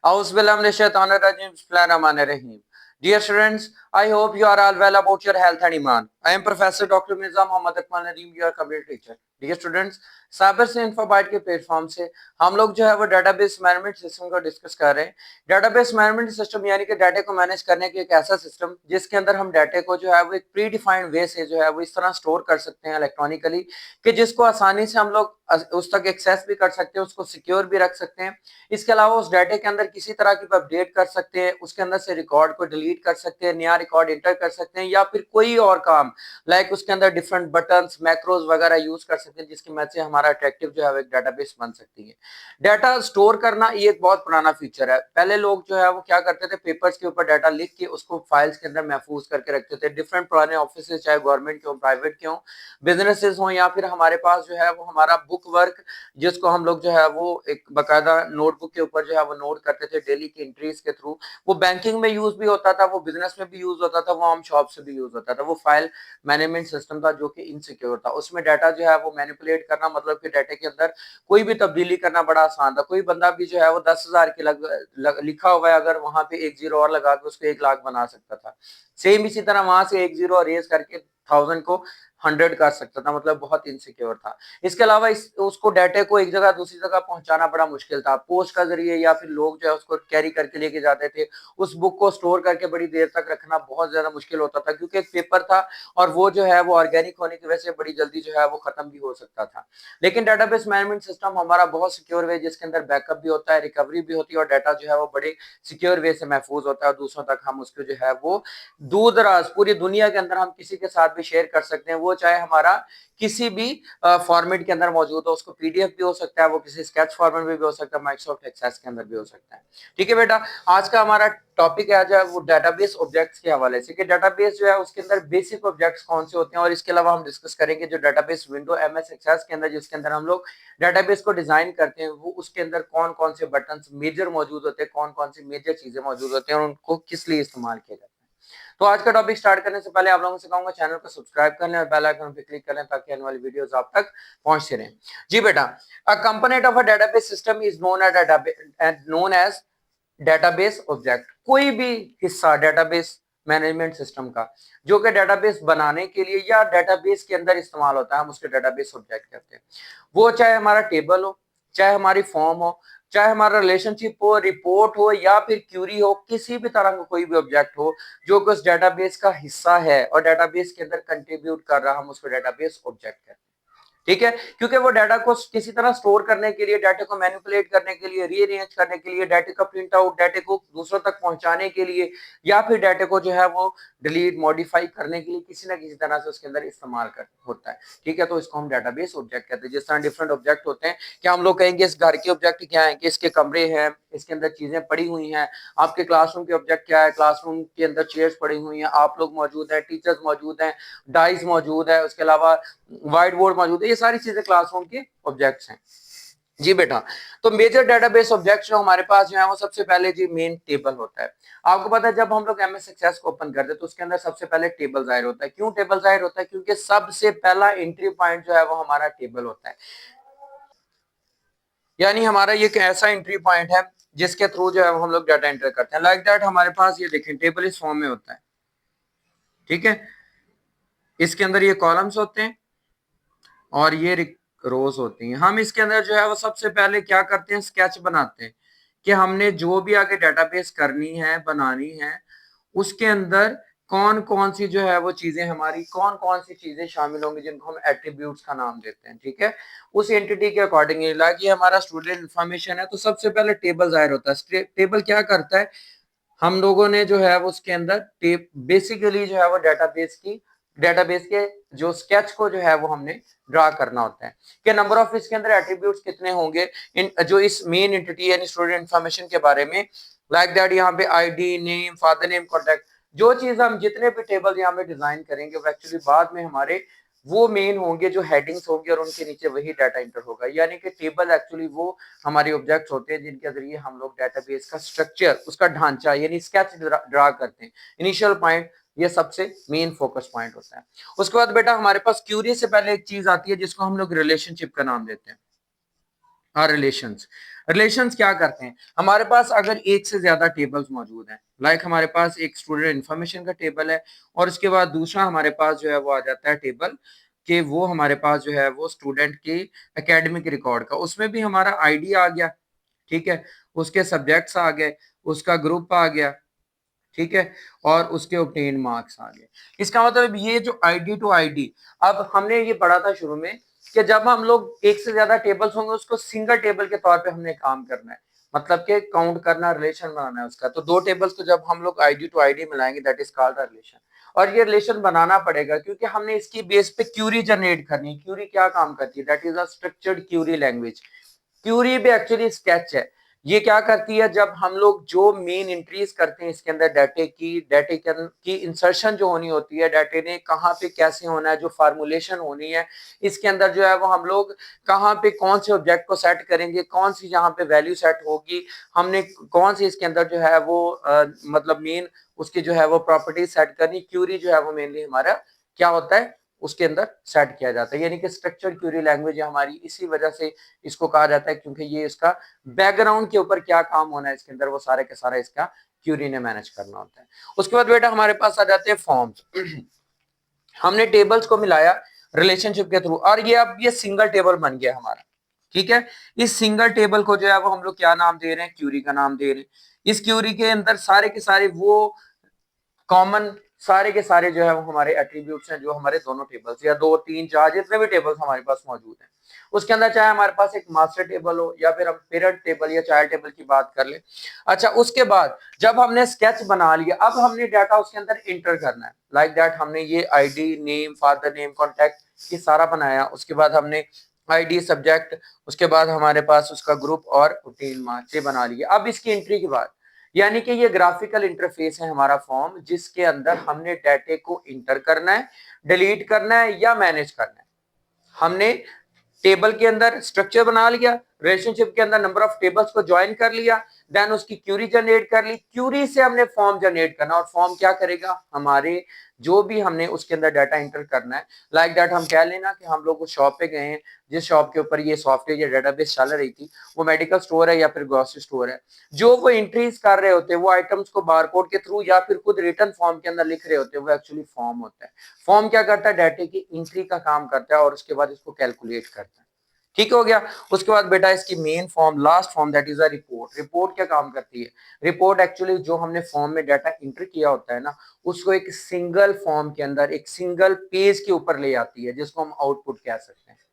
Bismillahirrahmanirrahim. Dear students, I hope you are all well about your health and iman. I am Professor Dr. Mirza Mohammad Akmal Nadeem, your computer teacher. Dear students, cyber से इन्फोबाइट के platform से हम लोग जो है वो database management system को discuss कर रहे हैं। डाटाबेस मैनेजमेंट सिस्टम यानी कि डाटा को मैनेज करने की एक ऐसा सिस्टम जिसके अंदर हम डाटा को जो है वो एक प्री डिफाइंड वे से जो है वो इस तरह स्टोर कर सकते हैं इलेक्ट्रॉनिकली कि जिसको आसानी से हम लोग उस तक एक्सेस भी कर सकते हैं, उसको सिक्योर भी रख सकते हैं। इसके अलावा उस डाटा के अंदर किसी तरह की अपडेट कर सकते हैं, उसके अंदर से रिकॉर्ड को डिलीट कर सकते हैं, नया रिकॉर्ड इंटर कर सकते हैं, या फिर कोई और काम लाइक उसके अंदर डिफरेंट बटन्स मैक्रोज वगैरह यूज कर सकते हैं, जिसकी मदद से हमारा अट्रैक्टिव जो है एक डाटाबेस बन सकती है। डाटा स्टोर करना ये एक बहुत पुराना फीचर है। पहले लोग जो है वो क्या करते थे, पेपर्स के ऊपर डाटा लिख के उसको फाइल्स के अंदर महफूज करके रखते थे। डिफरेंट पुराने ऑफिस, चाहे गवर्नमेंट के हो, प्राइवेट के हो, बिजनेसेस हो, या फिर हमारे पास जो है वो हमारा बुक वर्क, जिसको हम लोग जो है वो एक बकायदा नोटबुक के ऊपर जो है वो नोट करते थे डेली की एंट्रीज के थ्रू। वो बैंकिंग में यूज भी होता था, वो बिजनेस में भी यूज होता था, वो आम शॉप से भी यूज होता था। वो फाइल मैनेजमेंट सिस्टम था जो कि इनसिक्योर था। उसमें डाटा जो है वो मैनिपुलेट करना, मतलब कि डाटा के अंदर कोई भी तब्दीली करना बड़ा आसान था। कोई बंदा भी जो है वो 10,000 के लिखा हुआ है, अगर वहां पे एक जीरो और लगा के उसको 1 लाख बना सकता था। सेम इसी तरह वहां से एक जीरो रेज करके 1000 को 100 कर सकता था, मतलब बहुत इनसिक्योर था। इसके अलावा उसको डाटा को एक जगह दूसरी जगह पहुंचाना बड़ा मुश्किल था। पोस्ट का जरिए या फिर लोग जो है उसको कैरी करके लेके जाते थे। उस बुक को स्टोर करके बड़ी देर तक रखना बहुत ज्यादा मुश्किल होता था, क्योंकि एक पेपर था और वो जो है वो ऑर्गेनिक होने की वजह से बड़ी जल्दी जो है वो खत्म भी हो सकता था। लेकिन डाटाबेस मैनेजमेंट सिस्टम हमारा बहुत सिक्योर वे, जिसके अंदर बैकअप भी होता है, रिकवरी भी होती है, और डाटा जो है वो बड़े सिक्योर वे से महफूज होता है और दूसरों तक हम उसको जो है वो दूर दराज पूरी दुनिया के अंदर हम किसी के साथ भी शेयर कर सकते हैं। वो चाहे हमारा किसी भी फॉर्मेट के अंदर मौजूद हो, उसको पीडीएफ भी हो सकता है, वो किसी स्केच फॉर्मेट में भी हो सकता है, माइक्रोसॉफ्ट एक्सेस के अंदर भी हो सकता है। ठीक है बेटा, आज का हमारा टॉपिक है जो है वो डाटाबेस ऑब्जेक्ट्स के हवाले से, कि डाटाबेस जो है उसके अंदर बेसिक ऑब्जेक्ट्स कौन से होते हैं, और इसके अलावा हम डिस्कस करेंगे जो डाटाबेस विंडो एमएस एक्सेस के अंदर जिसके अंदर हम लोग डाटाबेस को डिजाइन करते हैं, वो उसके अंदर कौन कौन से बटन्स मेजर मौजूद होते हैं, कौन कौन सी मेजर चीजें मौजूद होती हैं और उनको किस लिए इस्तेमाल किया जाता है। तो आज का टॉपिक स्टार्ट करने से पहले आप लोगों से कहूंगा चैनल को सब्सक्राइब कर लें और बेल आइकन पे क्लिक कर लें ताकि आने वाली वीडियोस आप तक पहुंचते रहें। जी बेटा, a component of a database system is known as database object. कोई भी हिस्सा डेटाबेस मैनेजमेंट सिस्टम का जो कि डेटाबेस बनाने के लिए या डेटाबेस के अंदर इस्तेमाल होता है, हम उसके डेटाबेस ऑब्जेक्ट कहते हैं। वो चाहे हमारा टेबल हो, चाहे हमारी फॉर्म हो, चाहे हमारा रिलेशनशिप हो, रिपोर्ट हो, या फिर क्यूरी हो, किसी भी तरह का कोई भी ऑब्जेक्ट हो जो कि उस डेटाबेस का हिस्सा है और डेटाबेस के अंदर कंट्रीब्यूट कर रहा, हम उसको डेटाबेस ऑब्जेक्ट कहते हैं। ठीक है, क्योंकि वो डाटा को किसी तरह स्टोर करने के लिए, डाटा को मैनिपुलेट करने के लिए, रीअरेंज करने के लिए, डाटा का प्रिंट आउट, डाटा को दूसरों तक पहुंचाने के लिए, या फिर डाटा को जो है वो डिलीट मॉडिफाई करने के लिए किसी ना किसी तरह से उसके अंदर इस्तेमाल कर होता है। ठीक है, तो इसको हम डाटाबेस ऑब्जेक्ट कहते हैं। जिस तरह डिफरेंट ऑब्जेक्ट होते हैं, क्या हम लोग कहेंगे इस घर के ऑब्जेक्ट क्या है, कि इसके कमरे हैं, इसके अंदर चीजें पड़ी हुई हैं। आपके क्लासरूम के ऑब्जेक्ट क्या है, क्लासरूम के अंदर चेयर्स पड़ी हुई हैं, आप लोग मौजूद हैं, टीचर्स मौजूद हैं, डाइस मौजूद है, उसके अलावा व्हाइट बोर्ड मौजूद है। ये सारी चीजें क्लासरूम के ऑब्जेक्ट्स हैं। जी बेटा, तो मेजर डेटाबेस ऑब्जेक्ट्स जो हमारे पास जो है वो सबसे पहले जी मेन टेबल होता है। आपको पता है जब हम लोग एमएस एक्सेस को ओपन करते हैं तो उसके अंदर सबसे पहले टेबल जाहिर होता है। क्यों टेबल जाहिर होता है? क्योंकि सबसे पहला एंट्री पॉइंट जो है वो हमारा टेबल होता है। यानी हमारा ये एक ऐसा एंट्री पॉइंट है जिसके थ्रू जो है हम लोग डाटा एंटर करते हैं। लाइक दैट हमारे पास ये देखें टेबल इस फॉर्म में होता है। ठीक है, इसके अंदर ये कॉलम्स होते हैं और ये रोज होती हैं। हम इसके अंदर जो है वो सबसे पहले क्या करते हैं, स्केच बनाते हैं कि हमने जो भी आगे डेटाबेस करनी है, बनानी है, उसके अंदर कौन कौन सी जो है वो चीजें हमारी, कौन कौन सी चीजें शामिल होंगी जिनको हम एट्रीब्यूट्स का नाम देते हैं। ठीक है, उस एंटिटी के अकॉर्डिंग लाइक ये हमारा स्टूडेंट इंफॉर्मेशन है, तो सबसे पहले टेबल जाहिर होता है। टेबल क्या करता है, हम लोगों ने जो है वो उसके अंदर बेसिकली जो है वो डेटाबेस के जो स्केच को जो है वो हमने ड्रा करना होता है कि नंबर ऑफ इसके अंदर एट्रीब्यूट्स कितने होंगे इन जो इस मेन एंटिटी यानी स्टूडेंट इंफॉर्मेशन के बारे में। लाइक दैट यहाँ पे ID, name, father name, contact, जो चीज हम जितने भी टेबल यहाँ पे डिजाइन करेंगे वो एक्चुअली बाद में हमारे वो मेन होंगे जो हेडिंग्स होंगे और उनके नीचे वही डाटा इंटर होगा। यानी कि टेबल एक्चुअली वो हमारे ऑब्जेक्ट्स होते हैं जिनके जरिए हम लोग डेटाबेस का स्ट्रक्चर, उसका ढांचा यानी स्केच ड्रा करते हैं। इनिशियल पॉइंट ये सबसे मेन फोकस पॉइंट होता है। उसके बाद बेटा हमारे पास क्यूरी से पहले एक चीज आती है जिसको हम लोग रिलेशनशिप का नाम देते हैं। रिलेशंस, रिलेशंस क्या करते हैं, हमारे पास अगर एक से ज्यादा टेबल्स मौजूद हैं, लाइक हमारे पास एक स्टूडेंट इन्फॉर्मेशन का टेबल है और उसके बाद दूसरा हमारे पास जो है वो आ जाता है टेबल कि वो हमारे पास जो है वो स्टूडेंट के एकेडमिक रिकॉर्ड का, उसमें भी हमारा आईडी आ गया, ठीक है, उसके सब्जेक्ट्स आ गए, उसका ग्रुप आ गया, ठीक है, और उसके ऑब्टेन मार्क्स आ गए। इसका मतलब ये जो आईडी टू आईडी, अब हमने ये पढ़ा था शुरू में कि जब हम लोग एक से ज्यादा टेबल्स होंगे उसको सिंगल टेबल के तौर पे हमने काम करना है, मतलब कि काउंट करना, रिलेशन बनाना है उसका। तो दो टेबल्स को जब हम लोग आईडी टू आईडी मिलाएंगे दैट इज कॉल्ड रिलेशन। और ये रिलेशन बनाना पड़ेगा क्योंकि हमने इसकी बेस पे क्यूरी जनरेट करनी है। क्यूरी क्या काम करती है, that is a structured query language. Query भी एक्चुअली स्केच है। ये क्या करती है, जब हम लोग जो मेन एंट्रीज करते हैं इसके अंदर डाटे की इंसर्शन जो होनी होती है, डाटे ने कहाँ पे कैसे होना है, जो फार्मूलेशन होनी है इसके अंदर जो है वो हम लोग कहाँ पे कौन से ऑब्जेक्ट को सेट करेंगे, कौन सी जहाँ पे वैल्यू सेट होगी, हमने कौन सी इसके अंदर जो है वो मतलब मेन उसकी जो है वो प्रॉपर्टीज सेट करनी। क्यूरी जो है वो मेनली हमारा क्या होता है उसके अंदर सेट किया जाता है, यानी कि स्ट्रक्चर्ड क्यूरी लैंग्वेज है हमारी, इसी वजह से इसको कहा जाता है क्योंकि ये इसका बैकग्राउंड के ऊपर क्या काम होना है इसके अंदर वो सारे के सारा इसका क्यूरी ने मैनेज करना होता है। उसके बाद बेटा हमारे पास आ जाते हैं फॉर्म्स। हमने टेबल्स को मिलाया रिलेशनशिप के थ्रू और ये अब ये सिंगल टेबल बन गया हमारा, ठीक है। इस सिंगल टेबल को जो है वो हम लोग क्या नाम दे रहे हैं, क्यूरी का नाम दे रहे हैं। इस क्यूरी के अंदर सारे के सारे वो कॉमन सारे के सारे जो है वो हमारे एट्रीब्यूट्स हैं जो हमारे दोनों टेबल्स या दो तीन चार जितने भी टेबल्स हमारे पास मौजूद हैं उसके अंदर, चाहे हमारे पास एक मास्टर टेबल हो या फिर हम पेरेंट टेबल या चाइल्ड टेबल की बात कर ले। अच्छा, उसके बाद जब हमने स्केच बना लिया अब हमने डाटा उसके अंदर इंटर करना है, लाइक दैट हमने ये ID, name, father name, contact ये सारा बनाया। उसके बाद हमने आईडी, सब्जेक्ट, उसके बाद हमारे पास उसका ग्रुप और रूटीन मार्क्स ये बना लिया। अब इसकी एंट्री के बाद यानी कि ये ग्राफिकल इंटरफेस है हमारा फॉर्म जिसके अंदर हमने डाटे को इंटर करना है, डिलीट करना है या मैनेज करना है। हमने टेबल के अंदर स्ट्रक्चर बना लिया, रिलेशनशिप के अंदर नंबर ऑफ टेबल्स को ज्वाइन कर लिया, देन उसकी क्यूरी जनरेट कर ली, क्यूरी से हमने फॉर्म जनरेट करना और फॉर्म क्या करेगा, हमारे जो भी हमने उसके अंदर डाटा इंटर करना है। लाइक दैट हम कह लेना कि हम लोग उस शॉप पे गए हैं जिस शॉप के ऊपर ये सॉफ्टवेयर या डेटाबेस चल रही थी, वो मेडिकल स्टोर है या फिर ग्रोसरी स्टोर है। जो वो एंट्रीज कर रहे होते हैं वो आइटम्स को बारकोड के थ्रू या फिर खुद रिटर्न फॉर्म के अंदर लिख रहे होते हैं, वो एक्चुअली फॉर्म होता है। फॉर्म क्या करता है, डाटे की एंट्री का काम करता है और उसके बाद इसको कैलकुलेट करता है। ठीक हो गया। उसके बाद बेटा इसकी main form, last form that is a report. Report क्या काम करती है, रिपोर्ट एक्चुअली जो हमने फॉर्म में डाटा इंटर किया होता है ना उसको एक सिंगल फॉर्म के अंदर एक सिंगल पेज के ऊपर ले आती है जिसको हम आउटपुट कह सकते हैं।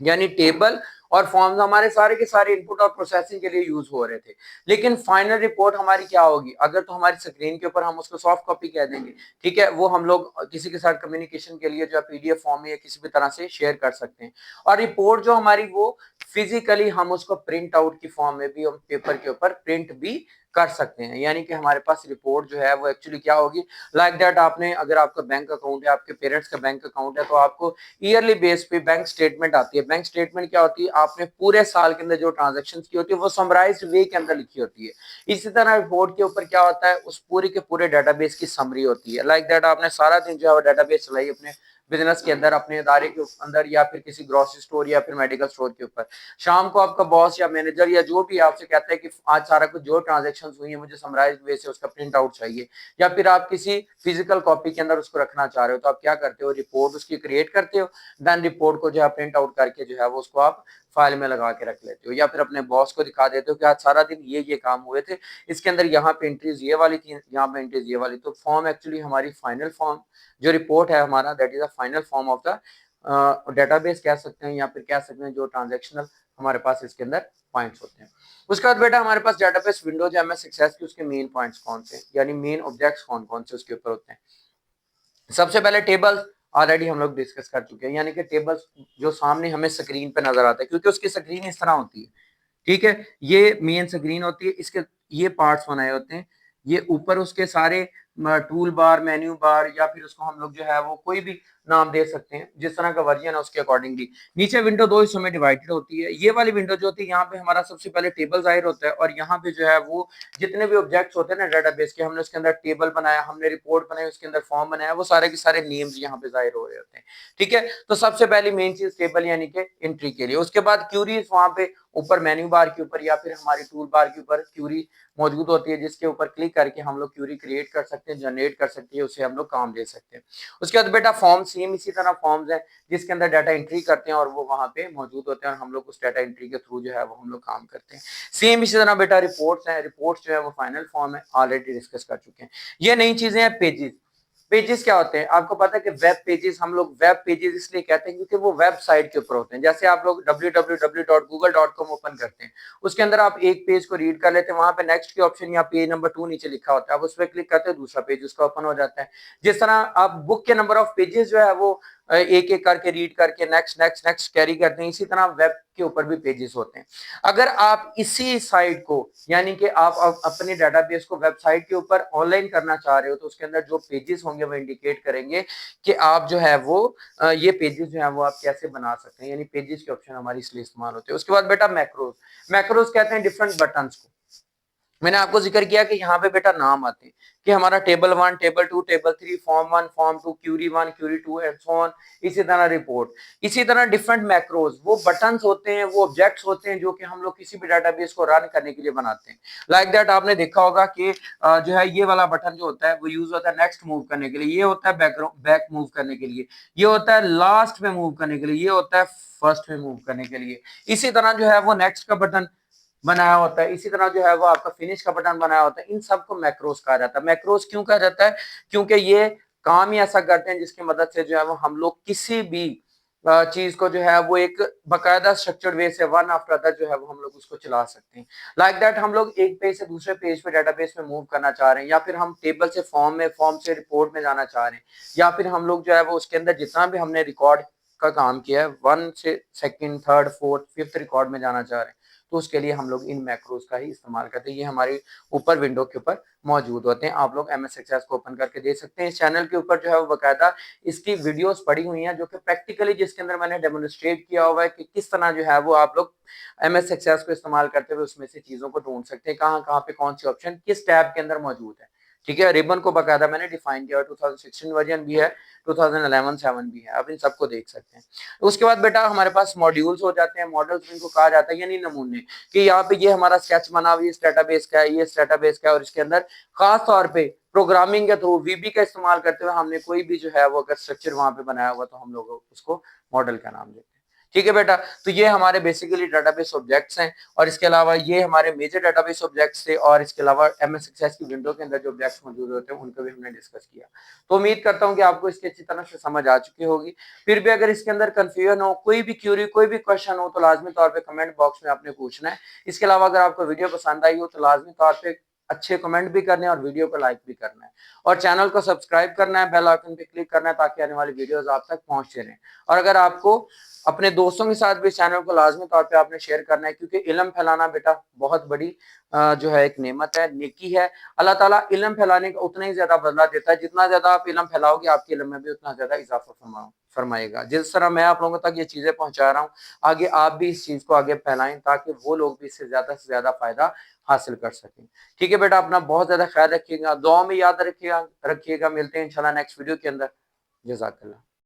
यानी टेबल और फॉर्म्स हमारे सारे के सारे इनपुट और प्रोसेसिंग के लिए यूज हो रहे थे, लेकिन फाइनल रिपोर्ट हमारी क्या होगी, अगर तो हमारी स्क्रीन के ऊपर हम उसको सॉफ्ट कॉपी कह देंगे, ठीक है, वो हम लोग किसी के साथ कम्युनिकेशन के लिए जो पीडीएफ फॉर्म में या किसी भी तरह से शेयर कर सकते हैं। और रिपोर्ट जो हमारी वो फिजिकली हम उसको प्रिंट आउट की फॉर्म में भी हम पेपर के ऊपर प्रिंट भी कर सकते हैं। यानी कि हमारे पास रिपोर्ट जो है वो एक्चुअली क्या होगी, लाइक दैट आपने अगर आपका बैंक अकाउंट है, आपके पेरेंट्स का बैंक अकाउंट है, तो आपको ईयरली बेस पे बैंक स्टेटमेंट आती है। बैंक स्टेटमेंट क्या होती है, आपने पूरे साल के अंदर जो ट्रांजेक्शन की होती है वो समराइज्ड वे के अंदर लिखी होती है। इसी तरह रिपोर्ट के ऊपर क्या होता है, उस पूरे के पूरे डाटाबेस की समरी होती है। लाइक दैट आपने सारा दिन जो है डाटाबेस चलाई अपने बिजनेस के अंदर, अपने इदारे के अंदर या फिर किसी ग्रोसरी स्टोर या फिर मेडिकल स्टोर के ऊपर। शाम को आपका बॉस या मैनेजर या जो भी आपसे कहता है कि आज सारा कुछ जो ट्रांजेक्शन हुई है मुझे समराइज्ड वे से उसका प्रिंट आउट चाहिए, या फिर आप किसी फिजिकल कॉपी के अंदर उसको रखना चाह रहे हो, तो आप क्या करते हो, रिपोर्ट उसकी क्रिएट करते हो, देन रिपोर्ट को जो है प्रिंट आउट करके जो है वो उसको आप फाइल में लगा के रख लेते हो, या फिर अपने बॉस को दिखा देते हो कि आज सारा दिन ये काम हुए थे, इसके अंदर यहाँ पे एंट्रीज ये वाली थी, यहाँ पे एंट्रीज ये वाली। तो फॉर्म एक्चुअली हमारी फाइनल फॉर्म जो रिपोर्ट है हमारा that is a final form of the database कह सकते हैं, या फिर कह सकते हैं जो ट्रांजेक्शनल हमारे पास इसके अंदर पॉइंट्स होते हैं। उसके बाद बेटा हमारे पास डेटाबेस विंडोज एमएस एक्सेस की उसके मेन पॉइंट्स कौन से, यानी मेन ऑब्जेक्ट्स कौन कौन से उसके ऊपर होते हैं। सबसे पहले टेबल्स ऑलरेडी हम लोग डिस्कस कर चुके हैं, यानी कि टेबल्स जो सामने हमें स्क्रीन पे नजर आता है, क्योंकि उसकी स्क्रीन इस तरह होती है, ठीक है, ये मेन स्क्रीन होती है, इसके ये पार्ट्स बनाए होते हैं, ये ऊपर उसके सारे टूल बार, मेन्यू बार, या फिर उसको हम लोग जो है वो कोई भी नाम दे सकते हैं, जिस तरह का वर्जन है उसके अकॉर्डिंगली। नीचे विंडो दो हिस्सों में डिवाइडेड होती है। ये वाली विंडो जो होती है, यहाँ पे हमारा सबसे पहले टेबल जाहिर होता है, और यहाँ पे जो है वो जितने भी ऑब्जेक्ट्स होते हैं ना डेटाबेस के, हमने उसके अंदर टेबल बनाया, हमने रिपोर्ट बनाई, उसके अंदर फॉर्म बनाया, वो सारे के सारे नेम्स यहाँ पे जाहिर हो रहे होते हैं। ठीक है, तो सबसे पहली मेन चीज टेबल यानी कि एंट्री के लिए। उसके बाद क्यूरीज, वहां पे ऊपर मेन्यू बार के ऊपर या फिर हमारी टूल बार के ऊपर क्यूरी मौजूद होती है, जिसके ऊपर क्लिक करके हम लोग क्यूरी क्रिएट कर सकते हैं, जनरेट कर सकते हैं, उसे हम लोग काम दे सकते हैं। उसके बाद बेटा फॉर्म, सेम इसी तरह फॉर्म्स है जिसके अंदर डाटा एंट्री करते हैं और वो वहां पे मौजूद होते हैं, और हम लोग उस डाटा एंट्री के थ्रू जो है वो हम लोग काम करते हैं। सेम इसी तरह बेटा रिपोर्ट्स है, रिपोर्ट्स जो है वो फाइनल फॉर्म है, ऑलरेडी डिस्कस कर चुके हैं। ये नई चीजें हैं पेजेस। पेजेस क्या होते हैं, आपको पता है कि वेब पेजेस, हम लोग वेब पेजेस इसलिए कहते हैं क्योंकि वो वेबसाइट के ऊपर होते हैं। जैसे आप लोग www.google.com ओपन करते हैं, उसके अंदर आप एक पेज को रीड कर लेते हैं, वहां पे नेक्स्ट की ऑप्शन या पेज नंबर 2 नीचे लिखा होता है, आप उस पर क्लिक करते हैं, दूसरा पेज उसका ओपन हो जाता है। जिस तरह आप बुक के नंबर ऑफ पेजेस जो है वो एक एक करके रीड करके नेक्स्ट नेक्स्ट नेक्स्ट कैरी करते हैं, इसी तरह वेब के ऊपर भी पेजेस होते हैं। अगर आप इसी साइट को यानी कि आप अपने डाटाबेस को वेबसाइट के ऊपर ऑनलाइन करना चाह रहे हो, तो उसके अंदर जो पेजेस होंगे वो इंडिकेट करेंगे कि आप जो है वो ये पेजेस जो है वो आप कैसे बना सकते हैं, यानी पेजेस के ऑप्शन हमारी इसलिए इस्तेमाल होते हैं। उसके बाद बेटा मैक्रोज, मैक्रोज कहते हैं डिफरेंट बटन्स को। मैंने आपको जिक्र किया कि यहाँ पे बेटा नाम आते हैं कि हमारा table 1, table 2, table 3, form 1, form 2, query 1, query 2 and so on, इसी तरह रिपोर्ट। इसी तरह डिफरेंट मैक्रोज, वो बटन्स होते हैं, वो ऑब्जेक्ट्स होते हैं जो कि हम लोग किसी भी डाटाबेस को रन करने के लिए बनाते हैं। लाइक दैट आपने देखा होगा कि जो है ये वाला बटन जो होता है वो यूज होता है नेक्स्ट मूव करने के लिए, ये होता है बैक मूव करने के लिए, ये होता है लास्ट में मूव करने के लिए, ये होता है फर्स्ट में मूव करने के लिए। इसी तरह जो है वो नेक्स्ट का बटन बनाया होता है, इसी तरह जो है वो आपका फिनिश का बटन बनाया होता है। इन सबको मैक्रोस कहा जाता है। मैक्रोस क्यों कहा जाता है, क्योंकि ये काम ही ऐसा करते हैं जिसकी मदद से जो है वो हम लोग किसी भी चीज को जो है वो एक बकायदा स्ट्रक्चर्ड वे से वन आफ्टर अदर जो है वो हम लोग उसको चला सकते हैं। लाइक दैट हम लोग एक पेज से दूसरे पेज पे डाटाबेस में मूव करना चाह रहे हैं, या फिर हम टेबल से फॉर्म में, फॉर्म से रिपोर्ट में जाना चाह रहे हैं, या फिर हम लोग जो है वो उसके अंदर जितना भी हमने रिकॉर्ड का काम किया है, 1 से second, third, fourth, fifth record में जाना चाह रहे हैं, तो उसके लिए हम लोग इन मैक्रोज का ही इस्तेमाल करते हैं। ये हमारे ऊपर विंडो के ऊपर मौजूद होते हैं, आप लोग एमएस एक्सेस को ओपन करके देख सकते हैं। इस चैनल के ऊपर जो है वो बकायदा इसकी वीडियोस पड़ी हुई हैं, जो कि प्रैक्टिकली जिसके अंदर मैंने डेमोन्स्ट्रेट किया हुआ है कि किस तरह जो है वो आप लोग एमएस एक्सेस को इस्तेमाल करते हुए उसमें से चीजों को ढूंढ सकते हैं, कहाँ कहाँ पे कौन सी ऑप्शन किस टैब के अंदर मौजूद है। ठीक है, रिबन को बकायदा मैंने डिफाइन किया, 2016 वर्जन भी है, 2011 7 भी है, आप इन सबको देख सकते हैं। उसके बाद बेटा हमारे पास मॉड्यूल्स हो जाते हैं, मॉडल्स इनको कहा जाता है, यानी नमूने, कि यहाँ पे ये हमारा स्केच बना हुआ है, इस डेटाबेस का है, ये इस डेटाबेस का है, और इसके अंदर खास तौर पे प्रोग्रामिंग के थ्रू वीबी का इस्तेमाल करते हुए हमने कोई भी जो है वो अगर स्ट्रक्चर वहां पे बनाया हुआ तो हम लोग उसको मॉडल का नाम देते हैं। ठीक है बेटा, तो ये हमारे बेसिकली डाटाबेस ऑब्जेक्ट्स हैं, और इसके अलावा ये हमारे मेजर डाटाबेस ऑब्जेक्ट्स थे, और इसके अलावा एमएस एक्सेस की विंडो के अंदर जो ऑब्जेक्ट्स मौजूद होते हैं उनको भी हमने डिस्कस किया। तो उम्मीद करता हूँ कि आपको इसकी अच्छी तरह से समझ आ चुकी होगी। फिर भी अगर इसके अंदर कंफ्यूजन हो, कोई भी क्यूरी, कोई भी क्वेश्चन हो, तो लाजमी तौर पे कमेंट बॉक्स में आपने पूछना है। इसके अलावा अगर आपको वीडियो पसंद आई हो तो लाजमी तौर पे अच्छे कमेंट भी करने हैं और वीडियो को लाइक भी करना है, और चैनल को सब्सक्राइब करना है, बेल आइकन पे क्लिक करना है, ताकि आने वाली वीडियोस आप तक पहुंचते रहें। और अगर आपको अपने दोस्तों के साथ भी चैनल को लाजमी तौर पे आपने शेयर करना है, क्योंकि इल्म फैलाना बेटा बहुत बड़ी जो है एक नेमत है, नेकी है। अल्लाह ताला इल्म फैलाने का उतना ही ज्यादा बदला देता है, जितना ज्यादा आप इल्म फैलाओगे आपके इल्म में भी उतना ज्यादा इजाफा फरमाएगा। जिस तरह मैं आप लोगों तक ये चीजें पहुंचा रहा हूँ, आगे आप भी इस चीज को आगे फैलाएं, ताकि वो लोग भी इससे ज्यादा फायदा हासिल कर सकें। ठीक है बेटा, अपना बहुत ज्यादा ख्याल रखिएगा, दुआ में याद रखिएगा। मिलते हैं इंशाल्लाह नेक्स्ट वीडियो के अंदर। जज़ाकल्लाह।